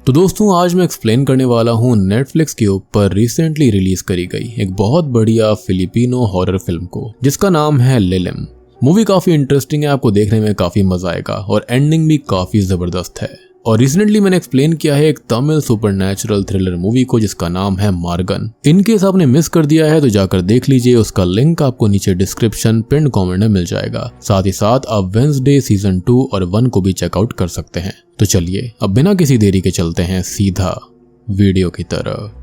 तो दोस्तों आज मैं एक्सप्लेन करने वाला हूँ नेटफ्लिक्स के ऊपर रिसेंटली रिलीज करी गई एक बहुत बढ़िया फिलिपिनो हॉरर फिल्म को, जिसका नाम है लिलिम। मूवी काफी इंटरेस्टिंग है, आपको देखने में काफी मजा आएगा और एंडिंग भी काफी जबरदस्त है। और रिसेंटली मैंने एक्सप्लेन किया है एक तमिल सुपरनैचुरल थ्रिलर मूवी को जिसका नाम है मार्गन। इनकेस आपने मिस कर दिया है तो जाकर देख लीजिए, उसका लिंक आपको नीचे डिस्क्रिप्शन पिन कमेंट में मिल जाएगा। साथ ही साथ आप वेंसडे सीजन 2 और 1 को भी चेकआउट कर सकते हैं। तो चलिए अब बिना किसी देरी के चलते हैं सीधा वीडियो की तरफ।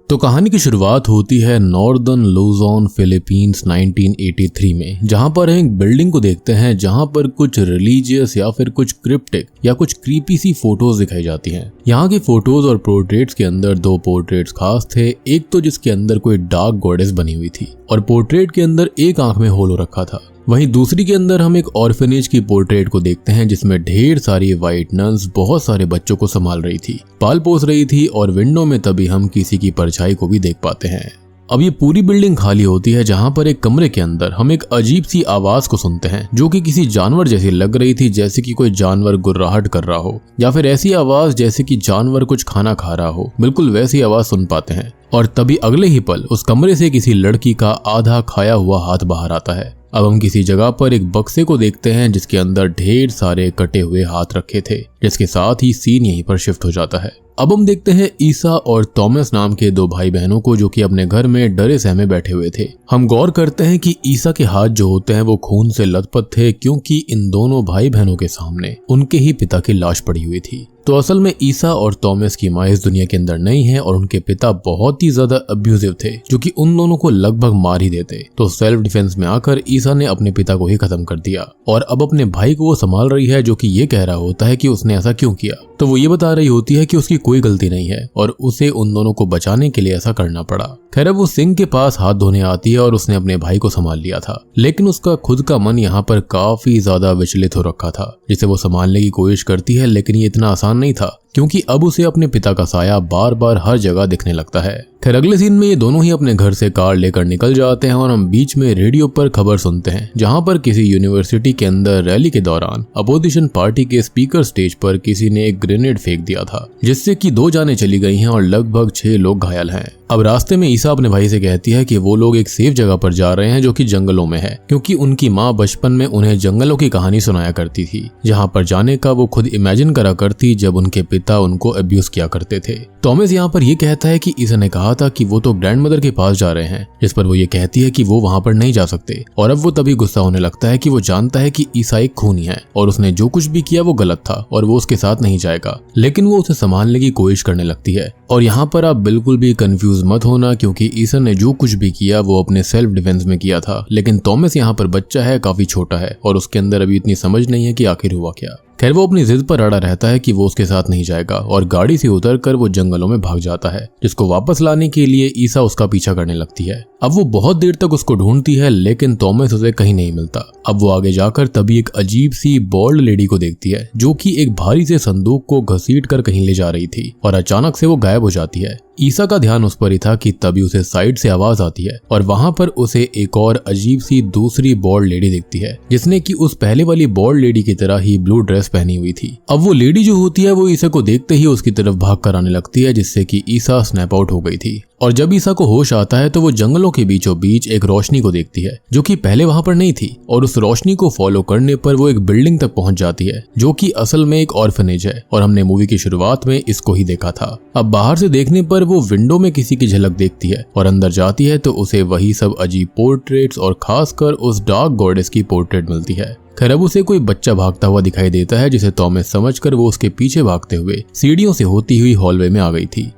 तो कहानी की शुरुआत होती है नॉर्दर्न लुजोन फिलीपींस 1983 में, जहां पर एक बिल्डिंग को देखते हैं जहां पर कुछ रिलीजियस या फिर कुछ क्रिप्टिक या कुछ क्रीपी सी फोटोज दिखाई जाती हैं। यहाँ की फोटोज और पोर्ट्रेट्स के अंदर दो पोर्ट्रेट्स खास थे, एक तो जिसके अंदर कोई डार्क गॉडेस बनी हुई थी और पोर्ट्रेट के अंदर एक आंख में होल हो रखा था। वहीं दूसरी के अंदर हम एक ऑर्फनेज की पोर्ट्रेट को देखते हैं जिसमें ढेर सारी वाइट नन्स बहुत सारे बच्चों को संभाल रही थी, पाल पोस रही थी और विंडो में तभी हम किसी की परछाई को भी देख पाते हैं। अब ये पूरी बिल्डिंग खाली होती है जहां पर एक कमरे के अंदर हम एक अजीब सी आवाज को सुनते हैं जो कि किसी जानवर जैसी लग रही थी, जैसे कि कोई जानवर गुर्राहट कर रहा हो या फिर ऐसी आवाज जैसे कि जानवर कुछ खाना खा रहा हो। बिल्कुल वैसी आवाज सुन पाते हैं और तभी अगले ही पल उस कमरे से किसी लड़की का आधा खाया हुआ हाथ बाहर आता है। अब हम किसी जगह पर एक बक्से को देखते हैं जिसके अंदर ढेर सारे कटे हुए हाथ रखे थे, जिसके साथ ही सीन यहीं पर शिफ्ट हो जाता है। अब हम देखते हैं ईसा और थॉमस नाम के दो भाई बहनों को जो कि अपने घर में डरे सहमे बैठे हुए थे। हम गौर करते हैं कि ईसा के हाथ जो होते हैं वो खून से लथपथ थे, क्योंकि इन दोनों भाई बहनों के सामने उनके ही पिता की लाश पड़ी हुई थी। तो असल में ईसा और थॉमस की माँ इस दुनिया के अंदर नहीं है और उनके पिता बहुत ही ज्यादा अब्यूजिव थे, जो कि उन दोनों को लगभग मार ही देते। तो सेल्फ डिफेंस में आकर ईसा ने अपने पिता को ही खत्म कर दिया और अब अपने भाई को वो संभाल रही है, जो कि ये कह रहा होता है कि उसने ऐसा क्यों किया। तो वो ये बता रही होती है कि उसकी कोई गलती नहीं है और उसे उन दोनों को बचाने के लिए ऐसा करना पड़ा। खैर अब वो सिंक के पास हाथ धोने आती है और उसने अपने भाई को संभाल लिया था, लेकिन उसका खुद का मन यहाँ पर काफी ज्यादा विचलित हो रखा था, जिसे वो संभालने की कोशिश करती है। लेकिन ये इतना आसान नहीं था, क्योंकि अब उसे अपने पिता का साया बार बार हर जगह दिखने लगता है। खैर अगले सीन में ये दोनों ही अपने घर से कार लेकर निकल जाते हैं और हम बीच में रेडियो पर खबर सुनते हैं जहां पर किसी यूनिवर्सिटी के अंदर रैली के दौरान अपोजिशन पार्टी के स्पीकर स्टेज पर किसी ने एक ग्रेनेड फेंक दिया था, जिससे कि 2 जानें चली गई हैं और लगभग 6 लोग घायल हैं। अब रास्ते में ईसा अपने भाई से कहती है कि वो लोग एक सेफ जगह पर जा रहे हैं जो कि जंगलों में है, क्योंकि उनकी माँ बचपन में उन्हें जंगलों की कहानी सुनाया करती थी, जहां पर जाने का वो खुद इमेजिन करा करती जब उनके पिता उनको अब्यूज किया करते थे। थॉमस यहाँ पर ये कहता है कि ईसा ने कहा था कि वो तो ग्रैंडमदर के पास जा रहे हैं, जिस पर वो ये कहती है कि वो वहां पर नहीं जा सकते। और अब वो तभी गुस्सा होने लगता है कि वो जानता है कि ईसा एक खूनी है और उसने जो कुछ भी किया वो गलत था और वो उसके साथ नहीं जाएगा, लेकिन वो उसे संभालने की कोशिश करने लगती है। और यहाँ पर आप बिल्कुल भी कंफ्यूज मत होना, क्योंकि ईसा ने जो कुछ भी किया वो अपने सेल्फ डिफेंस में किया था, लेकिन थॉमस यहाँ पर बच्चा है, काफी छोटा है और उसके अंदर अभी इतनी समझ नहीं है कि आखिर हुआ क्या। खैर वो अपनी जिद पर अड़ा रहता है कि वो उसके साथ नहीं जाएगा और गाड़ी से उतरकर वो जंगलों में भाग जाता है, जिसको वापस लाने के लिए ईसा उसका पीछा करने लगती है। अब वो बहुत देर तक उसको ढूंढती है, लेकिन थॉमस उसे कहीं नहीं मिलता। अब वो आगे जाकर तभी एक अजीब सी बॉल्ड लेडी को देखती है जो कि एक भारी से संदूक को घसीट कर कहीं ले जा रही थी और अचानक से वो गायब हो जाती है। ईसा का ध्यान उस पर ही था कि तभी उसे साइड से आवाज आती है और वहां पर उसे एक और अजीब सी दूसरी बॉल्ड लेडी दिखती है, जिसने कि उस पहले वाली बॉल्ड लेडी की तरह ही ब्लू ड्रेस पहनी हुई थी। अब वो लेडी जो होती है वो ईसा को देखते ही उसकी तरफ भाग कर आने लगती है, जिससे कि ईसा स्नैप आउट हो गई थी। और जब ईसा को होश आता है तो वो जंगलों के बीचों बीच एक रोशनी को देखती है जो कि पहले वहां पर नहीं थी, और उस रोशनी को फॉलो करने पर वो एक बिल्डिंग तक पहुंच जाती है जो कि असल में एक ऑर्फनेज है और हमने मूवी की शुरुआत में इसको ही देखा था। अब बाहर से देखने पर वो विंडो में किसी की झलक देखती है और अंदर जाती है तो उसे वही सब अजीब पोर्ट्रेट्स और खासकर उस डार्क गॉडेस की पोर्ट्रेट मिलती है। खैर अब उसे कोई बच्चा भागता हुआ दिखाई देता है, जिसे थॉमस समझकर वो उसके पीछे भागते हुए सीढ़ियों से होती हुई हॉलवे में आ गई थी।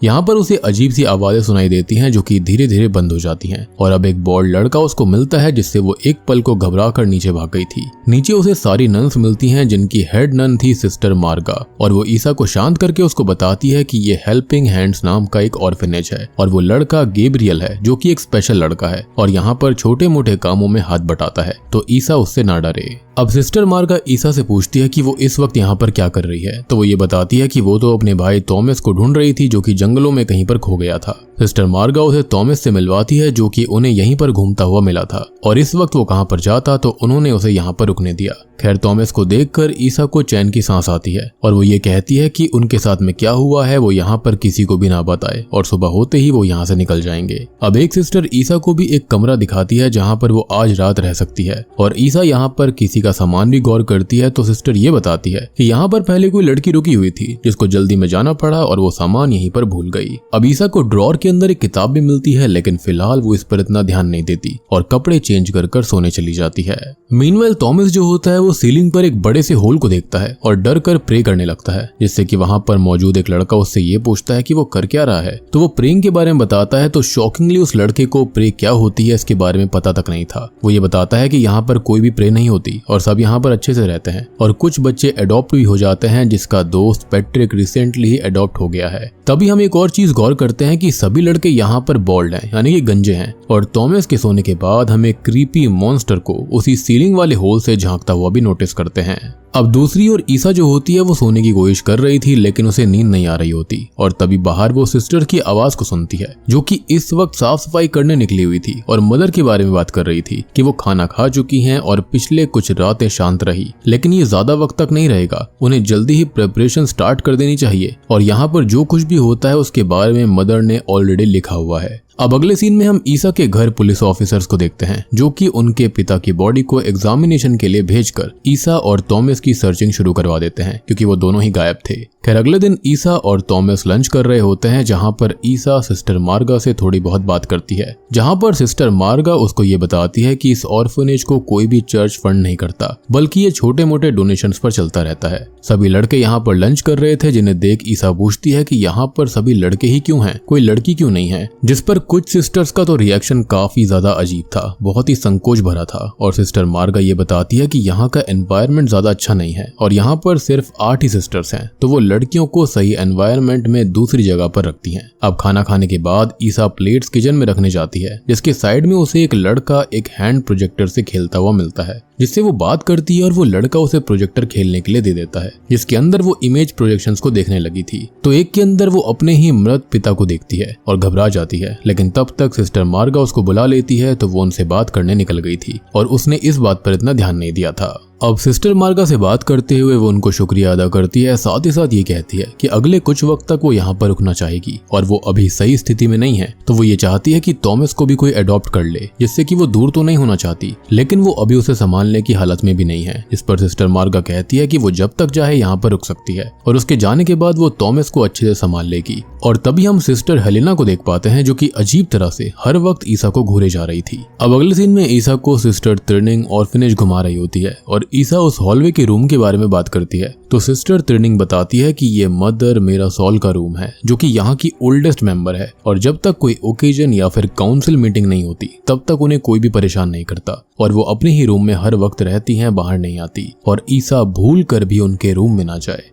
यहाँ पर उसे अजीब सी आवाजें सुनाई देती हैं जो कि धीरे धीरे बंद हो जाती हैं और अब एक बॉल्ड लड़का उसको मिलता है, जिससे वो एक पल को घबरा कर नीचे भाग गई थी। नीचे उसे सारी नन्स मिलती हैं जिनकी हेड नन थी सिस्टर मार्गा, और वो ईसा को शांत करके उसको बताती है कि ये हेल्पिंग हैंड्स नाम का एक ऑर्फनेज है और वो लड़का गैब्रियल है जो कि एक स्पेशल लड़का है और यहाँ पर छोटे मोटे कामों में हाथ बटाता है, तो ईसा उससे ना डरे। अब सिस्टर मार्गा ईसा से पूछती है कि वो इस वक्त यहाँ पर क्या कर रही है, तो वो ये बताती है कि वो तो अपने भाई थॉमस को ढूंढ रही थी जो कि जंगलों में कहीं पर खो गया था। सिस्टर मार्गा उसे थॉमस से मिलवाती है जो कि उन्हें यहीं पर घूमता हुआ मिला था और इस वक्त वो कहां पर जाता तो उन्होंने उसे यहाँ पर रुकने दिया। खैर थॉमस को देखकर ईसा को चैन की सांस आती है और वो ये कहती है कि उनके साथ में क्या हुआ है वो यहाँ पर किसी को भी ना बताए और सुबह होते ही वो यहाँ से निकल जाएंगे। अब एक सिस्टर ईसा को भी एक कमरा दिखाती है जहाँ पर वो आज रात रह सकती है और ईसा यहाँ पर किसी का सामान भी गौर करती है तो सिस्टर ये बताती है कि यहाँ पर पहले कोई लड़की रुकी हुई थी जिसको जल्दी में जाना पड़ा और वो सामान यहीं पर भूल गई। अब ईसा को ड्रॉर के अंदर एक किताब भी मिलती है लेकिन फिलहाल वो इस पर इतना ध्यान नहीं देती और कपड़े चेंज कर सोने चली जाती है। मीनवाइल थॉमस जो होता है वो सीलिंग पर एक बड़े से होल को देखता है और डर कर प्रे करने लगता है, जिससे कि वहां पर मौजूद एक लड़का उससे ये पूछता है कि वो कर क्या रहा है। तो वो प्रेइंग के बारे में बताता है तो शॉकिंगली उस लड़के को प्रे क्या होती है इसके बारे में पता तक नहीं था। वो ये बताता है कि यहाँ पर कोई भी प्रे नहीं होती और सब यहाँ पर अच्छे से रहते हैं और कुछ बच्चे अडॉप्ट भी हो जाते हैं जिसका दोस्त पैट्रिक रिसेंटली ही अडॉप्ट हो गया है। तभी हम एक और चीज गौर करते हैं कि सभी लड़के यहाँ पर बॉल्ड हैं यानी कि गंजे हैं और थॉमस के सोने के बाद हम एक क्रीपी मॉन्स्टर को उसी सीलिंग वाले होल से झांकता हुआ भी नोटिस करते हैं। अब दूसरी ओर ईसा जो होती है वो सोने की कोशिश कर रही थी लेकिन उसे नींद नहीं आ रही होती और तभी बाहर वो सिस्टर की आवाज को सुनती है जो कि इस वक्त साफ सफाई करने निकली हुई थी और मदर के बारे में बात कर रही थी कि वो खाना खा चुकी हैं और पिछले कुछ रातें शांत रही लेकिन ये ज्यादा वक्त तक नहीं रहेगा, उन्हें जल्दी ही प्रिपरेशन स्टार्ट कर देनी चाहिए और यहाँ पर जो कुछ भी होता है उसके बारे में मदर ने ऑलरेडी लिखा हुआ है। अब अगले सीन में हम ईसा के घर पुलिस ऑफिसर्स को देखते हैं जो कि उनके पिता की बॉडी को एग्जामिनेशन के लिए भेजकर ईसा और थॉमस की सर्चिंग शुरू करवा देते हैं क्योंकि वो दोनों ही गायब थे। खैर अगले दिन ईसा और थॉमस लंच कर रहे होते हैं जहां पर ईसा सिस्टर मार्गा से थोड़ी बहुत बात करती है, जहां पर सिस्टर मार्गा उसको ये बताती है कि इस ऑर्फनेज को कोई भी चर्च फंड नहीं करता बल्कि ये छोटे मोटे डोनेशंस पर चलता रहता है। सभी लड़के यहाँ पर लंच कर रहे थे जिन्हें देख ईसा पूछती है कि यहाँ पर सभी लड़के ही क्यों हैं, कोई लड़की क्यों नहीं है, जिस पर कुछ सिस्टर्स का तो रिएक्शन काफी ज्यादा अजीब था, बहुत ही संकोच भरा था और सिस्टर मार्गा ये बताती है कि यहाँ का एनवायरनमेंट ज्यादा अच्छा नहीं है और यहाँ पर सिर्फ 8 ही सिस्टर्स हैं तो वो लड़कियों को सही एनवायरनमेंट में दूसरी जगह पर रखती हैं। अब खाना खाने के बाद ईसा प्लेट्स किचन में रखने जाती है जिसके साइड में उसे एक लड़का एक हैंड प्रोजेक्टर से खेलता हुआ मिलता है जिससे वो बात करती है और वो लड़का उसे प्रोजेक्टर खेलने के लिए दे देता है जिसके अंदर वो इमेज प्रोजेक्शंस को देखने लगी थी। तो एक के अंदर वो अपने ही मृत पिता को देखती है और घबरा जाती है लेकिन तब तक सिस्टर मार्गा उसको बुला लेती है तो वो उनसे बात करने निकल गई थी और उसने इस बात पर इतना ध्यान नहीं दिया था। अब सिस्टर मार्गा से बात करते हुए वो उनको शुक्रिया अदा करती है, साथ ही साथ ये कहती है कि अगले कुछ वक्त तक वो यहाँ पर रुकना चाहेगी और वो अभी सही स्थिति में नहीं है तो वो ये चाहती है कि थॉमस को भी कोई अडॉप्ट कर ले, जिससे कि वो दूर तो नहीं होना चाहती लेकिन वो अभी उसे संभालने की हालत में भी नहीं है। इस पर सिस्टर मार्गा कहती है कि वो जब तक चाहे यहाँ पर रुक सकती है और उसके जाने के बाद वो थॉमस को अच्छे से संभाल लेगी। और तभी हम सिस्टर हेलेना को देख पाते हैं जो कि अजीब तरह से हर वक्त ईसा को घूरे जा रही थी। अब अगले सीन में ईसा को सिस्टर त्रिनिंग ऑर्फनेज घुमा रही होती है और ईसा उस हॉलवे के रूम के बारे में बात करती है तो सिस्टर त्रिनिंग बताती है कि ये मदर मेरा सॉल का रूम है जो कि यहाँ की ओल्डेस्ट मेंबर है और जब तक कोई ओकेजन या फिर काउंसिल मीटिंग नहीं होती तब तक उन्हें कोई भी परेशान नहीं करता और वो अपने ही रूम में हर वक्त रहती हैं, बाहर नहीं आती और ईसा भूल कर भी उनके रूम में ना जाए।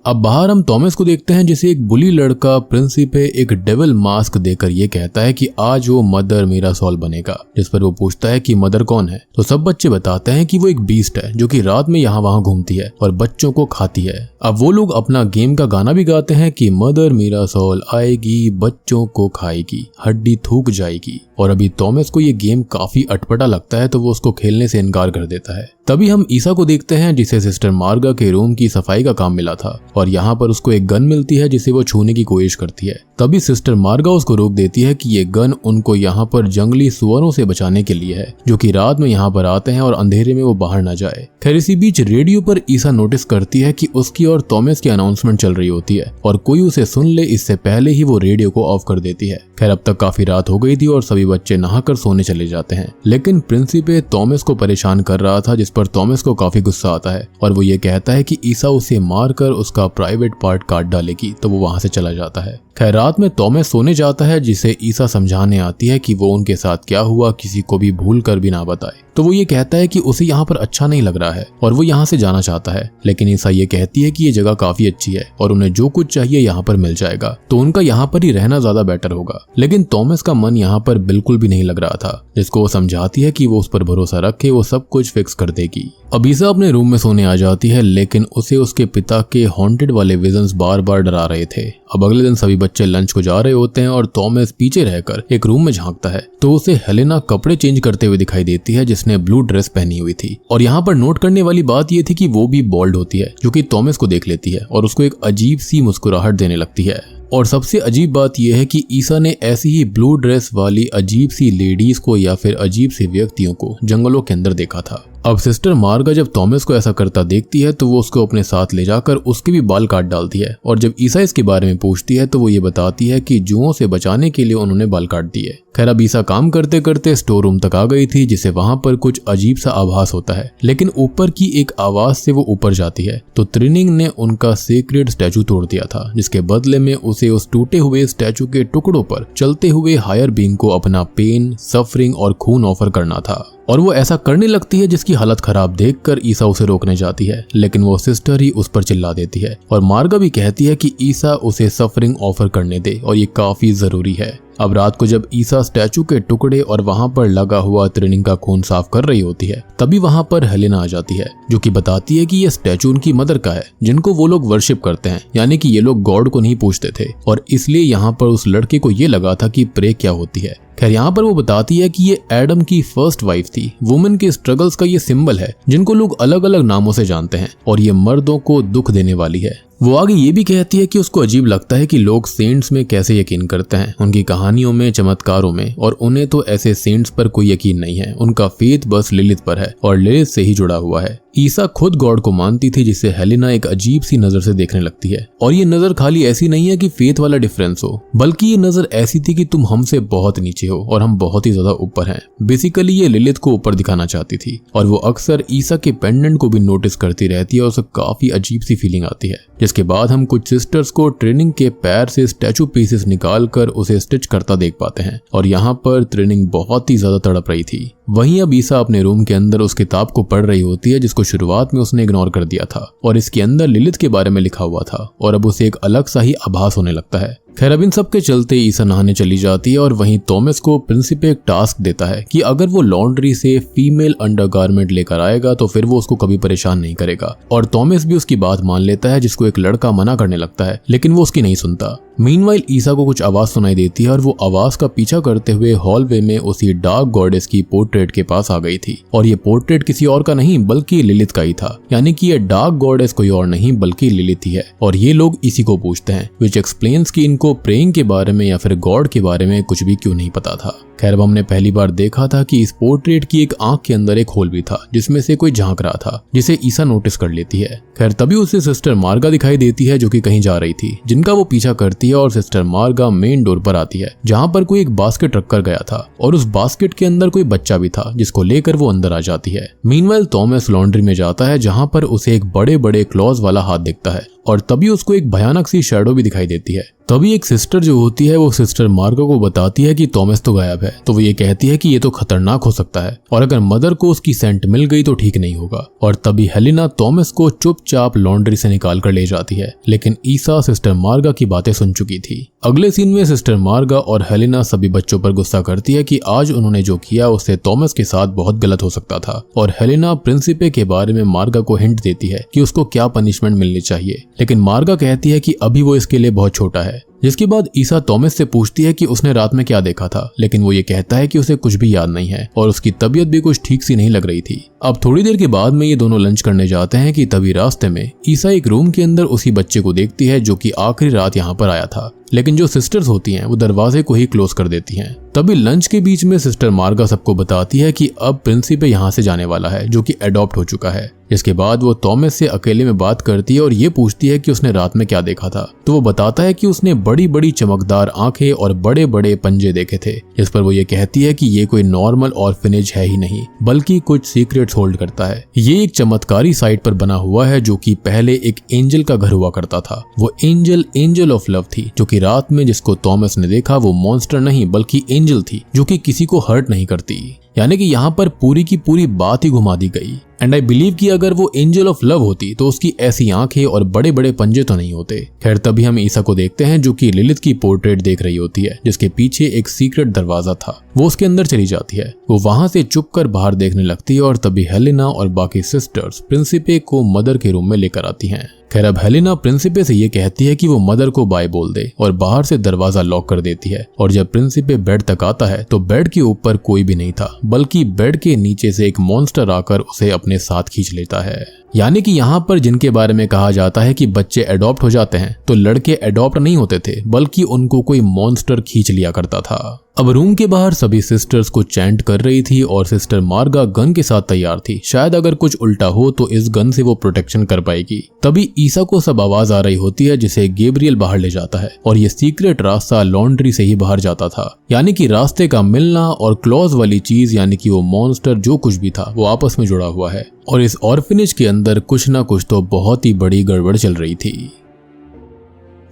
अब बाहर हम थॉमस को देखते हैं जिसे एक बुली लड़का प्रिंसिपे एक डेविल मास्क देकर ये कहता है कि आज वो मदर मेरा सॉल बनेगा, जिस पर वो पूछता है कि मदर कौन है तो सब बच्चे बताते हैं कि वो एक बीस्ट है जो कि रात में यहाँ वहाँ घूमती है और बच्चों को खाती है। अब वो लोग अपना गेम का गाना भी गाते हैं कि मदर मेरा सॉल आएगी, बच्चों को खाएगी, हड्डी थूक जाएगी। और अभी थॉमस को ये गेम काफी अटपटा लगता है तो वो उसको खेलने से इनकार कर देता है। तभी हम ईसा को देखते हैं जिसे सिस्टर मार्गा के रूम की सफाई का काम मिला था और यहाँ पर उसको एक गन मिलती है जिसे वो छूने की कोशिश करती है। तभी सिस्टर मार्गा उसको रोक देती है कि ये गन उनको यहाँ पर जंगली सुअरों से बचाने के लिए है जो कि रात में यहाँ पर आते हैं और अंधेरे में वो बाहर न जाए। खैर इसी बीच रेडियो पर ईसा नोटिस करती है कि उसकी और थॉमस की अनाउंसमेंट चल रही होती है और कोई उसे सुन ले इससे पहले ही वो रेडियो को ऑफ कर देती है। खैर अब तक काफी रात हो गई थी और सभी बच्चे नहाकर सोने चले जाते हैं लेकिन प्रिंसिपे थॉमस को परेशान कर रहा था जिस पर थॉमस को काफी गुस्सा आता है और वो ये कहता है कि ईसा उसे मारकर उसका प्राइवेट पार्ट काट डालेगी तो वो वहां से चला जाता है। खैर रात में थॉमस सोने जाता है जिसे ईसा समझाने आती है कि वो उनके साथ क्या हुआ किसी को भी भूल कर भी ना बताए। तो वो ये कहता है कि उसे यहाँ पर अच्छा नहीं लग रहा है और वो यहाँ से जाना चाहता है लेकिन ईसा ये कहती है कि ये जगह काफी अच्छी है और उन्हें जो कुछ चाहिए यहाँ पर मिल जाएगा तो उनका यहाँ पर ही रहना ज्यादा बेटर होगा। लेकिन थॉमस का मन यहाँ पर बिल्कुल भी नहीं लग रहा था जिसको वो समझाती है कि वो उस पर भरोसा रखे, वो सब कुछ फिक्स कर देगी। अब ईसा अपने रूम में सोने आ जाती है लेकिन उसे उसके पिता के हॉन्टेड वाले विजन्स बार बार डरा रहे थे अब अगले दिन सभी बच्चे लंच को जा रहे होते हैं और थॉमस पीछे रहकर एक रूम में झांकता है तो उसे हेलेना कपड़े चेंज करते हुए दिखाई देती है, जिसने ब्लू ड्रेस पहनी हुई थी। और यहाँ पर नोट करने वाली बात यह थी कि वो भी बॉल्ड होती है, जो कि थॉमस को देख लेती है और उसको एक अजीब सी मुस्कुराहट देने लगती है। और सबसे अजीब बात यह है कि ईसा ने ऐसी ही ब्लू ड्रेस वाली अजीब सी लेडीज को या फिर अजीब सी व्यक्तियों को जंगलों के अंदर देखा था। अब सिस्टर मार्गा जब थॉमस को ऐसा करता देखती है तो वो उसको अपने साथ ले जाकर उसके भी बाल काट डालती है। और जब ईसा इसके बारे में पूछती है तो वो ये बताती है कि जुओं से बचाने के लिए उन्होंने बाल काट दिए। खैर, अब ईसा काम करते करते स्टोर रूम तक आ गई थी, जिसे वहां पर कुछ अजीब सा आभास होता है, लेकिन ऊपर की एक आवाज से वो ऊपर जाती है तो त्रिनिंग ने उनका सीक्रेट स्टैचू तोड़ दिया था, जिसके बदले में उसे उस टूटे हुए स्टैचू के टुकड़ों पर चलते हुए हायर बीइंग को अपना पेन, सफरिंग और खून ऑफर करना था। और वो ऐसा करने लगती है जिसकी हालत खराब देखकर ईसा उसे रोकने जाती है, लेकिन वो सिस्टर ही उस पर चिल्ला देती है। और मार्गा भी कहती है कि ईसा उसे सफरिंग ऑफर करने दे और ये काफी जरूरी है। अब रात को जब ईसा स्टैचू के टुकड़े और वहां पर लगा हुआ त्रिनिंग का खून साफ कर रही होती है, तभी वहां पर हेलेना आ जाती है, जो कि बताती है कि ये स्टैचू उनकी मदर का है, जिनको वो लोग वर्शिप करते हैं। यानी कि ये लोग गॉड को नहीं पूछते थे और इसलिए यहाँ पर उस लड़के को ये लगा था कि प्रे क्या होती है। खैर, यहाँ पर वो बताती है कि ये एडम की फर्स्ट वाइफ थी। वुमेन के स्ट्रगल्स का ये सिंबल है, जिनको लोग अलग अलग नामों से जानते हैं, और ये मर्दों को दुख देने वाली है। वो आगे ये भी कहती है कि उसको अजीब लगता है कि लोग सेंट्स में कैसे यकीन करते हैं, उनकी कहानियों में, चमत्कारों में, और उन्हें तो ऐसे सेंट्स पर कोई यकीन नहीं है। उनका फेथ बस लिलिथ पर है और लिलिथ से ही जुड़ा हुआ है। ईसा खुद गॉड को मानती थी, जिसे हेलेना एक अजीब सी नजर से देखने लगती है। और ये नजर खाली ऐसी नहीं है कि फेथ वाला डिफरेंस हो, बल्कि ये नजर ऐसी थी कि तुम हमसे बहुत नीचे हो और हम बहुत ही ज्यादा ऊपर हैं। बेसिकली ये लिलिथ को ऊपर दिखाना चाहती थी। और वो अक्सर ईसा के पेंडेंट को भी नोटिस करती रहती है और उसे काफी अजीब सी फीलिंग आती है। जिसके बाद हम कुछ सिस्टर्स को ट्रेनिंग के पैर से स्टैचू पीसेस निकाल कर उसे स्टिच करता देख पाते हैं। और यहाँ पर ट्रेनिंग बहुत ही ज्यादा तड़प रही थी। वहीं अब ईसा अपने रूम के अंदर उस किताब को पढ़ रही होती है, जिसको शुरुआत में उसने इग्नोर कर दिया था, और इसके अंदर लिलिथ के बारे में लिखा हुआ था, और अब उसे एक अलग सा ही आभास होने लगता है। खैर, अब इन सब के चलते ईसा नहाने चली जाती है और वहीं थॉमस को प्रिंसिपल एक टास्क देता है कि अगर वो लॉन्ड्री से फीमेल अंडरगारमेंट लेकर आएगा तो फिर वो उसको कभी परेशान नहीं करेगा। और थॉमस भी उसकी बात मान लेता है, जिसको एक लड़का मना करने लगता है, लेकिन वो उसकी नहीं सुनता। मीनवाइल ईसा को कुछ आवाज सुनाई देती है और वो आवाज का पीछा करते हुए हॉलवे में उसी डार्क गॉडेस की पोर्ट्रेट के पास आ गई थी। और ये पोर्ट्रेट किसी और का नहीं बल्कि लिलिथ का ही था। यानी कि ये डार्क गॉडेस कोई और नहीं बल्कि लिलिथ ही है। और ये लोग इसी को पूछते हैं, विच एक्सप्लेन्स कि इनको प्रेइंग के बारे में या फिर गॉड के बारे में कुछ भी क्यों नहीं पता था। खैर, अब हमने पहली बार देखा था कि इस पोर्ट्रेट की एक आंख के अंदर एक होल भी था, जिसमें से कोई झांक रहा था, जिसे ईसा नोटिस कर लेती है। खैर, तभी उसे सिस्टर मार्गा दिखाई देती है, जो कि कहीं जा रही थी, जिनका वो पीछा करती है। और सिस्टर मार्गा मेन डोर पर आती है, जहां पर कोई एक बास्केट रखकर गया था, और उस बास्केट के अंदर कोई बच्चा भी था, जिसको लेकर वो अंदर आ जाती है। मीनवाइल थॉमस लॉन्ड्री में जाता है, जहां पर उसे एक बड़े बड़े क्लॉज वाला हाथ दिखता है, और तभी उसको एक भयानक सी शैडो भी दिखाई देती है। तभी एक सिस्टर जो होती है वो सिस्टर मार्गा को बताती है कि थॉमस तो गायब है। तो वो ये कहती है कि ये तो खतरनाक हो सकता है, और अगर मदर को उसकी सेंट मिल गई तो ठीक नहीं होगा। और तभी हेलेना थॉमस को चुपचाप लॉन्ड्री से निकाल कर ले जाती है, लेकिन ईसा सिस्टर मार्गा की बातें सुन चुकी थी। अगले सीन में सिस्टर मार्गा और हेलेना सभी बच्चों पर गुस्सा करती है कि आज उन्होंने जो किया उससे थॉमस के साथ बहुत गलत हो सकता था। और हेलेना प्रिंसिपल के बारे में मार्गा को हिंट देती है कि उसको क्या पनिशमेंट मिलनी चाहिए, लेकिन मार्गा कहती है कि अभी वो इसके लिए बहुत छोटा है। जिसके बाद ईसा थॉमस से पूछती है कि उसने रात में क्या देखा था, लेकिन वो ये कहता है कि उसे कुछ भी याद नहीं है और उसकी तबीयत भी कुछ ठीक सी नहीं लग रही थी। अब थोड़ी देर के बाद में ये दोनों लंच करने जाते हैं कि तभी रास्ते में ईसा एक रूम के अंदर उसी बच्चे को देखती है जो कि आखिरी रात यहाँ पर आया था, लेकिन जो सिस्टर्स होती हैं वो दरवाजे को ही क्लोज कर देती हैं। तभी लंच के बीच में सिस्टर मार्गा सबको बताती है कि अब प्रिंसिपल यहाँ से जाने वाला है, जो कि एडॉप्ट हो चुका है। इसके बाद वो थॉमस से अकेले में बात करती है और ये पूछती है कि उसने रात में क्या देखा था। तो वो बताता है कि उसने बड़ी बड़ी चमकदार आंखें और बड़े बड़े पंजे देखे थे। इस पर वो ये कहती है कि ये कोई नॉर्मल ऑर्फनेज है ही नहीं, बल्कि कुछ सीक्रेट्स होल्ड करता है। ये एक चमत्कारी साइट पर बना हुआ है, जो कि पहले एक एंजल का घर हुआ करता था। वो एंजल ऑफ लव थी, जो कि रात में जिसको थॉमस ने देखा वो मॉन्स्टर नहीं बल्कि एंजल थी, जो कि किसी को हर्ट नहीं करती। यानी कि यहाँ पर पूरी की पूरी बात ही घुमा दी गई। एंड आई बिलीव कि अगर वो एंजल ऑफ लव होती तो उसकी ऐसी आंखें और बड़े बड़े पंजे तो नहीं होते। खैर तभी हम ईसा को देखते हैं जो कि लिलिथ की पोर्ट्रेट देख रही होती है, जिसके पीछे एक सीक्रेट दरवाजा था। वो उसके अंदर चली जाती है, वो वहां से चुप कर बाहर देखने लगती है और तभी हेलेना और बाकी सिस्टर्स प्रिंसिपे को मदर के रूम में लेकर आती हैं। खैर अब हेलेना प्रिंसिपे से ये कहती है कि वो मदर को बाय बोल दे और बाहर से दरवाजा लॉक कर देती है। और जब प्रिंसिपे बेड तक आता है तो बेड के ऊपर कोई भी नहीं था, बल्कि बेड के नीचे से एक मॉन्स्टर आकर उसे अपने साथ खींच लेता है। यानी कि यहाँ पर जिनके बारे में कहा जाता है कि बच्चे अडॉप्ट हो जाते हैं, तो लड़के अडॉप्ट नहीं होते थे, बल्कि उनको कोई मॉन्स्टर खींच लिया करता था। अब रूम के बाहर सभी सिस्टर्स को चैंट कर रही थी और सिस्टर मार्गा गन के साथ तैयार थी। शायद अगर कुछ उल्टा हो तो इस गन से वो प्रोटेक्शन कर पाएगी। तभी ईसा को सब आवाज आ रही होती है, जिसे गैब्रियल बाहर ले जाता है और ये सीक्रेट रास्ता लॉन्ड्री से ही बाहर जाता था। यानी कि रास्ते का मिलना और क्लॉज वाली चीज, यानी कि वो मॉन्स्टर जो कुछ भी था वो आपस में जुड़ा हुआ है। और इस ऑर्फनेज के अंदर कुछ ना कुछ तो बहुत ही बड़ी गड़बड़ चल रही थी।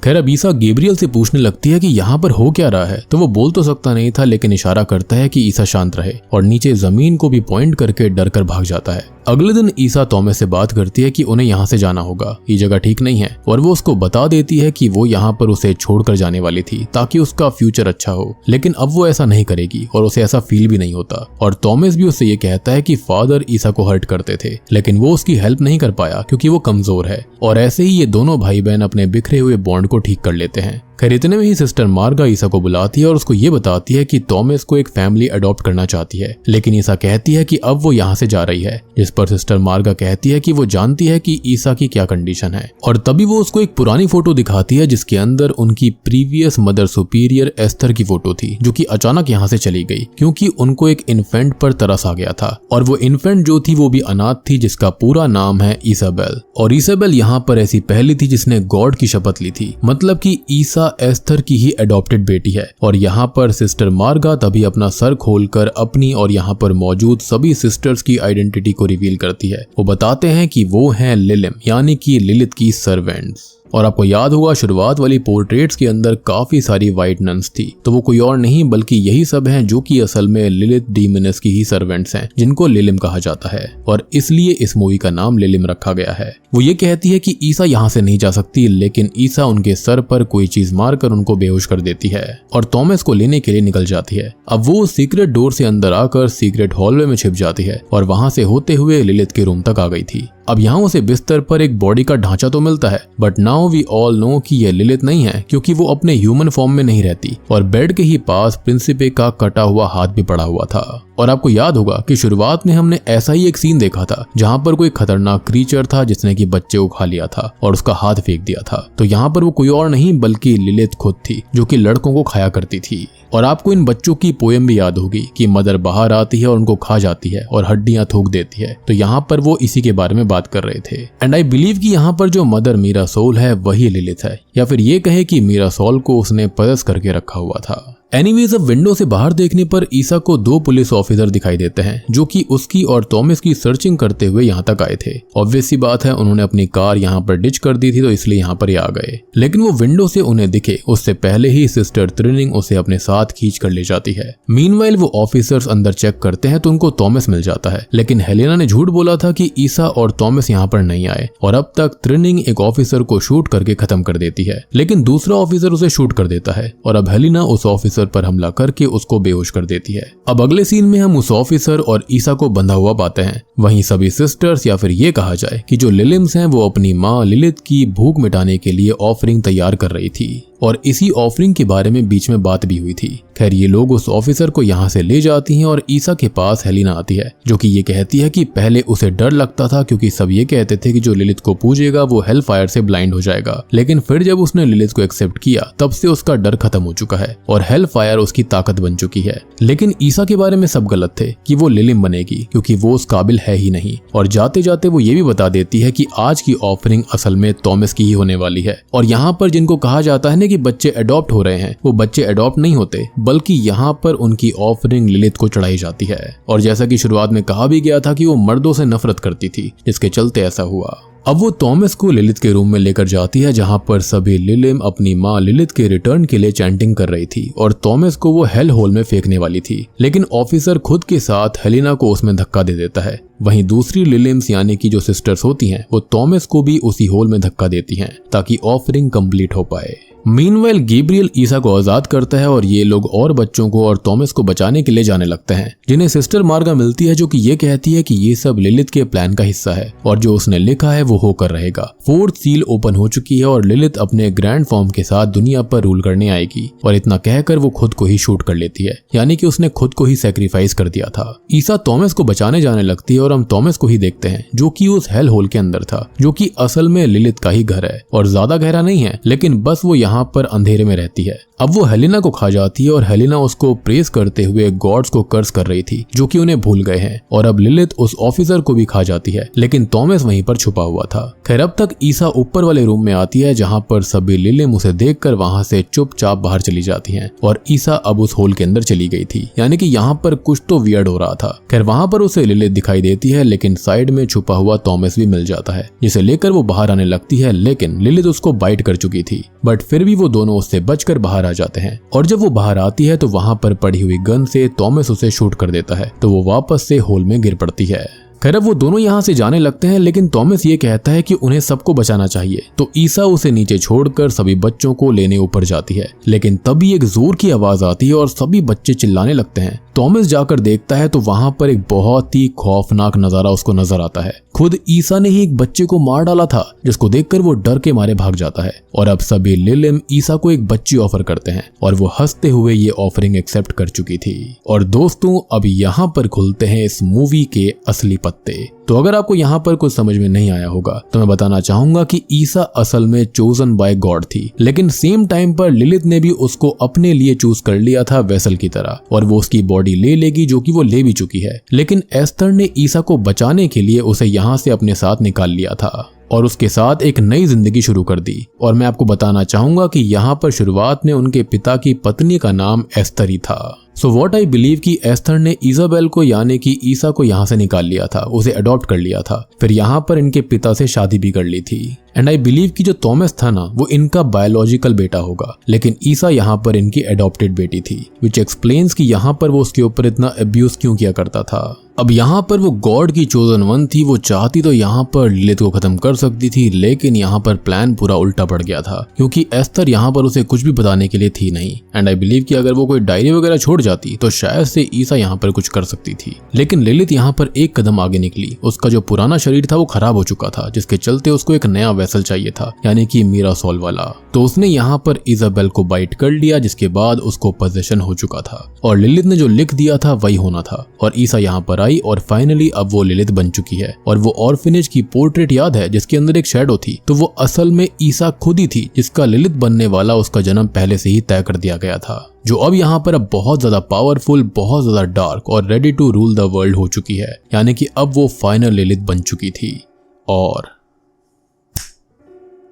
खैर अब ईसा गैब्रियल से पूछने लगती है कि यहाँ पर हो क्या रहा है, तो वो बोल तो सकता नहीं था, लेकिन इशारा करता है कि ईसा शांत रहे और नीचे जमीन को भी पॉइंट करके डर कर भाग जाता है। अगले दिन ईसा थॉमस से बात करती है कि उन्हें यहाँ से जाना होगा, ये जगह ठीक नहीं है, और वो उसको बता देती है कि वो यहाँ पर उसे छोड़कर जाने वाली थी ताकि उसका फ्यूचर अच्छा हो। लेकिन अब वो ऐसा नहीं करेगी और उसे ऐसा फील भी नहीं होता। और थॉमस भी उससे ये कहता है कि फादर ईसा को हर्ट करते थे, लेकिन वो उसकी हेल्प नहीं कर पाया क्योंकि वो कमजोर है। और ऐसे ही ये दोनों भाई बहन अपने बिखरे हुए बॉन्ड को ठीक कर लेते हैं। खैर इतने में ही सिस्टर मार्गा ईसा को बुलाती है और उसको ये बताती है कि थॉमस को एक फैमिली अडॉप्ट करना चाहती है, लेकिन ईसा कहती है कि अब वो यहाँ से जा रही है। जिस पर सिस्टर मार्गा कहती है कि वो जानती है कि ईसा की क्या कंडीशन है। और तभी वो उसको एक पुरानी फोटो दिखाती है जिसके अंदर उनकी प्रीवियस मदर सुपीरियर एस्थर की फोटो थी, जो कि अचानक यहाँ से चली गई क्योंकि उनको एक इन्फेंट पर तरस आ गया था। और वो इन्फेंट जो थी वो भी अनाथ थी, जिसका पूरा नाम है ईसाबेल। और ईसाबेल यहाँ पर ऐसी पहली थी जिसने गॉड की शपथ ली थी, मतलब कि ईसा एस्थर की ही अडॉप्टेड बेटी है। और यहाँ पर सिस्टर मार्गा तभी अपना सर खोलकर अपनी और यहाँ पर मौजूद सभी सिस्टर्स की आइडेंटिटी को रिवील करती है। वो बताते हैं कि वो हैं लिलिम, यानी कि लिलिथ की सर्वेंट्स। और आपको याद होगा शुरुआत वाली पोर्ट्रेट्स के अंदर काफी सारी व्हाइट नन्स थी, तो वो कोई और नहीं बल्कि यही सब हैं जो कि असल में लिलिथ डीमनस की ही सर्वेंट्स हैं, जिनको लिलिम कहा जाता है। और इसलिए इस मूवी का नाम लिलिम रखा गया है। वो ये कहती है कि ईसा यहाँ से नहीं जा सकती, लेकिन ईसा उनके सर पर कोई चीज मारकर उनको बेहोश कर देती है और थॉमस को लेने के लिए निकल जाती है। अब वो सीक्रेट डोर से अंदर आकर सीक्रेट हॉलवे में छिप जाती है और वहां से होते हुए लिलिथ के रूम तक आ गई थी। अब यहाँ उसे बिस्तर पर एक बॉडी का ढांचा तो मिलता है, but now we all know कि यह लिलिथ नहीं है, क्योंकि वो अपने ह्यूमन फॉर्म में नहीं रहती। और बेड के ही पास प्रिंसिपे का कटा हुआ हाथ भी पड़ा हुआ था। और आपको याद होगा कि शुरुआत में हमने ऐसा ही एक सीन देखा था जहाँ पर कोई खतरनाक क्रीचर था जिसने कि बच्चे को खा लिया था और उसका हाथ फेंक दिया था। तो यहाँ पर वो कोई और नहीं बल्कि लिलिथ खुद थी, जो कि लड़कों को खाया करती थी। और आपको इन बच्चों की पोएम भी याद होगी कि मदर बाहर आती है और उनको खा जाती है और हड्डियां थूक देती है। तो यहाँ पर वो इसी के बारे में बात कर रहे थे। एंड आई बिलीव कि यहाँ पर जो मदर मीरासोल है वही लिलिथ है, या फिर ये कहे कि मीरासोल को उसने परस करके रखा हुआ था। एनीवेज अब विंडो से बाहर देखने पर ईसा को 2 पुलिस ऑफिसर दिखाई देते हैं, जो कि उसकी और थॉमस की सर्चिंग करते हुए यहाँ तक आए थे। ऑब्वियस सी बात है, उन्होंने अपनी कार यहाँ पर डिच कर दी थी, तो इसलिए यहाँ पर आ गए। लेकिन वो विंडो से उन्हें दिखे उससे पहले ही सिस्टर त्रिनिंग उसे अपने साथ खींच कर ले जाती है। मीनवाइल वो ऑफिसर्स अंदर चेक करते हैं तो उनको थॉमस मिल जाता है, लेकिन हेलेना ने झूठ बोला था कि ईसा और थॉमस यहाँ पर नहीं आए। और अब तक त्रिनिंग एक ऑफिसर को शूट करके खत्म कर देती है, लेकिन दूसरा ऑफिसर उसे शूट कर देता है और अब हेलेना उस ऑफिसर पर हमला करके उसको बेहोश कर देती है। अब अगले सीन में हम उस ऑफिसर और ईसा को बंधा हुआ पाते हैं। वहीं सभी सिस्टर्स, या फिर ये कहा जाए कि जो लिलिम्स हैं, वो अपनी माँ लिलिथ की भूख मिटाने के लिए ऑफरिंग तैयार कर रही थी और इसी ऑफरिंग के बारे में बीच में बात भी हुई थी। खैर ये लोग उस ऑफिसर को यहाँ से ले जाती हैं और ईसा के पास हेलेना आती है, जो कि ये कहती है कि पहले उसे डर लगता था क्योंकि सब ये कहते थे कि जो लिलिथ को पूजेगा वो हेल फायर से ब्लाइंड हो जाएगा, लेकिन फिर जब उसने लिलिथ को एक्सेप्ट किया तब से उसका डर खत्म हो चुका है और हेल फायर उसकी ताकत बन चुकी है। लेकिन ईसा के बारे में सब गलत थे कि वो लिलिम बनेगी, क्योंकि वो उस काबिल है ही नहीं। और जाते जाते वो ये भी बता देती है कि आज की ऑफरिंग असल में थॉमस की ही होने वाली है। और यहाँ पर जिनको कहा जाता है ना कि बच्चे अडॉप्ट हो रहे हैं, वो बच्चे अडॉप्ट नहीं होते, बल्कि यहाँ पर उनकी ऑफरिंग लिलिथ को चढ़ाई जाती है। और जैसा कि शुरुआत में कहा भी गया था कि वो मर्दों से नफरत करती थी, जिसके चलते ऐसा हुआ। अब वो थॉमस को लिलिथ के रूम में लेकर जाती है जहाँ पर सभी लिलिम अपनी माँ लिलिथ के रिटर्न के लिए चैंटिंग कर रही थी और थॉमस को वो हेल होल में फेंकने वाली थी, लेकिन ऑफिसर खुद के साथ हेलिना को उसमें धक्का दे देता है। वहीं दूसरी लिलिम्स यानी कि जो सिस्टर्स होती हैं वो थॉमस को भी उसी होल में धक्का देती हैं ताकि ऑफरिंग कंप्लीट हो पाए। मीनवाइल गैब्रियल ईसा को आजाद करता है और ये लोग और बच्चों को और थॉमस को बचाने के लिए जाने लगते हैं, जिन्हें सिस्टर मार्गा मिलती है जो कि ये कहती है कि ये सब लिलिथ के प्लान का हिस्सा है और जो उसने लिखा है वो होकर रहेगा। फोर्थ सील ओपन हो चुकी है और लिलिथ अपने ग्रैंड फॉर्म के साथ दुनिया पर रूल करने आएगी और इतना कहकर वो खुद को ही शूट कर लेती है, यानी कि उसने खुद को ही सैक्रिफाइस कर दिया था। ईसा थॉमस को बचाने जाने लगती है और हम थॉमस को ही देखते हैं जो कि उस हेल होल के अंदर था, जो कि असल में लिलिथ का ही घर है और ज्यादा गहरा नहीं है, लेकिन बस वो यहाँ पर अंधेरे में रहती है। अब वो हेलिना को खा जाती है और हेलिना उसको प्रेस करते हुए गॉड्स को कर्स कर रही थी जो कि उन्हें भूल गए हैं, और अब लिलिथ उस ऑफिसर को भी खा जाती है, लेकिन थॉमस वहीं पर छुपा हुआ था। खैर अब तक ईसा ऊपर वाले रूम में आती है जहाँ पर सभी लिलिम उसे देखकर वहां से चुपचाप बाहर चली जाती हैं और ईसा अब उस होल के अंदर चली गई थी, यानी कि यहाँ पर कुछ तो वियर्ड हो रहा था। खैर वहां पर उसे लिलिथ दिखाई देती है, लेकिन साइड में छुपा हुआ थॉमस भी मिल जाता है, जिसे लेकर वो बाहर आने लगती है, लेकिन लिलिथ उसको बाइट कर चुकी थी, बट फिर भी वो दोनों उससे बचकर बाहर आ जाते हैं। और जब वो बाहर आती है तो वहां पर पड़ी हुई गन से थॉमस उसे शूट कर देता है, तो वो वापस से होल में गिर पड़ती है। खैर अब वो दोनों यहाँ से जाने लगते हैं, लेकिन थॉमस ये कहता है कि उन्हें सबको बचाना चाहिए, तो ईसा उसे नीचे छोड़कर सभी बच्चों को लेने ऊपर जाती है, लेकिन तभी एक जोर की आवाज आती है और सभी बच्चे चिल्लाने लगते हैं। थॉमस जाकर देखता है तो वहां पर एक बहुत ही खौफनाक नजारा उसको नजर आता है। खुद ईसा ने ही एक बच्चे को मार डाला था, जिसको देखकर वो डर के मारे भाग जाता है और अब सभी लिलिम ईसा को एक बच्ची ऑफर करते हैं और वो हंसते हुए ये ऑफरिंग एक्सेप्ट कर चुकी थी। और दोस्तों अब यहाँ पर खुलते हैं इस मूवी के असली पत्ते। तो अगर आपको यहाँ पर कुछ समझ में नहीं आया होगा तो मैं बताना चाहूंगा कि ईसा असल में चोजन बाय गॉड थी, लेकिन सेम टाइम पर लिलिथ ने भी उसको अपने लिए चूज कर लिया था वेसल की तरह, और वो उसकी बॉडी ले लेगी जो कि वो ले भी चुकी है। लेकिन एस्थर ने ईसा को बचाने के लिए उसे यहाँ से अपने साथ निकाल लिया था और उसके साथ एक नई जिंदगी शुरू कर दी। और मैं आपको बताना चाहूंगा कि यहाँ पर शुरुआत में उनके पिता की पत्नी का नाम एस्थर ही था। सो व्हाट आई बिलीव कि एस्थर ने इजाबेल को यानी कि ईसा को यहाँ से निकाल लिया था, उसे अडॉप्ट कर लिया था, फिर यहाँ पर इनके पिता से शादी भी कर ली थी। एंड आई बिलीव कि जो थॉमस था ना वो इनका बायोलॉजिकल बेटा होगा, लेकिन ईसा यहाँ पर इनकी अडॉप्टेड बेटी थी, विच एक्सप्लेन्स कि यहाँ पर वो उसके ऊपर इतना अब्यूज क्यों किया करता था। अब यहाँ पर वो गॉड की चोजन वन थी, वो चाहती तो यहाँ पर लिलिथ को खत्म कर सकती थी, लेकिन यहाँ पर प्लान पूरा उल्टा पड़ गया था क्योंकि एस्थर यहाँ पर उसे कुछ भी बताने के लिए थी नहीं। एंड आई बिलीव कि अगर वो कोई डायरी वगैरह छोड़ जाती तो शायद से ईसा यहाँ पर कुछ कर सकती थी, लेकिन लिलिथ यहाँ पर एक कदम आगे निकली। उसका जो पुराना शरीर था वो खराब हो चुका था, जिसके चलते उसको एक नया वेसल चाहिए था, यानी कि मीरासोल वाला। तो उसने यहाँ पर इजाबेल को बाइट कर लिया, जिसके बाद उसको पोजेशन हो चुका था और लिलिथ ने जो लिख दिया था वही होना था। और ईसा यहाँ पर आई और फाइनली अब वो लिलिथ बन चुकी है। और वो ऑर्फिनेज की पोर्ट्रेट याद है जिसके अंदर एक शैडो थी, तो वो असल में ईसा खुद ही थी, जिसका लिलिथ बनने वाला उसका जन्म पहले से ही तय कर दिया गया था, जो अब यहाँ पर अब बहुत ज्यादा पावरफुल, बहुत ज्यादा डार्क और ready to rule the world हो चुकी है, यानी कि अब वो फाइनल लिलिथ बन चुकी थी। और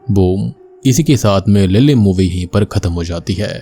बूम, इसी के साथ में लिलिम मूवी यहीं पर खत्म हो जाती है।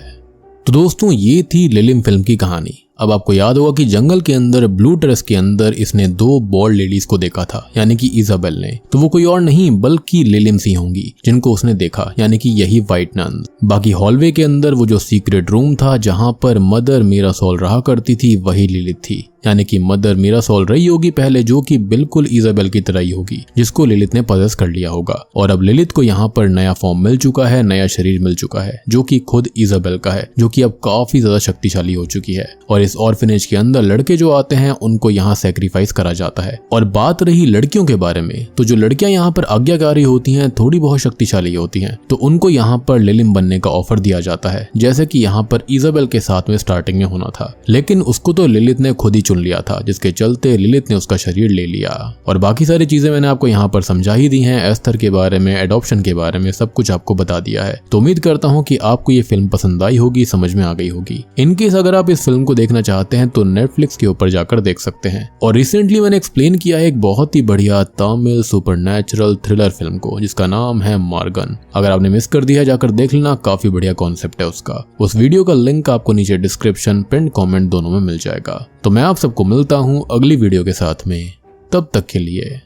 तो दोस्तों ये थी लिलिम फिल्म की कहानी। अब आपको याद होगा कि जंगल के अंदर ब्लू ड्रेस के अंदर इसने दो बॉल्ड लेडीज को देखा था, यानी कि इजाबेल ने, तो वो कोई और नहीं बल्कि लिलिम सी होंगी जिनको उसने देखा, यानी कि यही व्हाइट नन। बाकी हॉलवे के अंदर वो जो सीक्रेट रूम था जहां पर मदर मीरासोल रहा करती थी वही लिलिथ थी, यानी कि मदर मीरासोल रही होगी पहले, जो कि बिल्कुल इजाबेल की तरह ही होगी, जिसको लिलिथ ने पजेस कर लिया होगा। और अब लिलिथ को यहाँ पर नया फॉर्म मिल चुका है, नया शरीर मिल चुका है, जो कि खुद इजाबेल का है, जो कि अब काफी ज्यादा शक्तिशाली हो चुकी है। और इस ऑर्फिनेज के अंदर लड़के जो आते हैं उनको यहाँ सैक्रिफाइस करा जाता है। और बात रही लड़कियों के बारे में, तो जो लड़कियां यहाँ पर आज्ञाकारी होती हैं, थोड़ी बहुत शक्तिशाली होती हैं, तो उनको यहाँ पर लिलिम बनने का ऑफर दिया जाता है, जैसे कि यहाँ पर इजाबेल के साथ में स्टार्टिंग में होना था, लेकिन उसको तो लिलिथ ने खुद ही चुन लिया था, जिसके चलते लिलिथ ने उसका शरीर ले लिया। और बाकी सारी चीजें मैंने आपको यहाँ पर समझा ही दी हैं, एस्थर के बारे में, एडॉप्शन के बारे में, सब कुछ आपको बता दिया है। तो उम्मीद करता हूँ कि आपको ये फिल्म पसंद आई होगी, समझ में आ गई होगी। इनकेस अगर आप इस फिल्म को देखना चाहते हैं तो नेटफ्लिक्स के ऊपर जाकर देख सकते हैं। और रिसेंटली मैंने एक्सप्लेन किया है एक बहुत ही बढ़िया तमिल सुपरनैचुरल थ्रिलर फिल्म को, जिसका नाम है मार्गन। अगर आपने मिस कर दिया जाकर देख लेना, काफी बढ़िया कॉन्सेप्ट है उसका। उस वीडियो का लिंक आपको नीचे डिस्क्रिप्शन, पिन कमेंट दोनों में मिल जाएगा। तो मैं आप सबको मिलता हूँ अगली वीडियो के साथ में, तब तक के लिए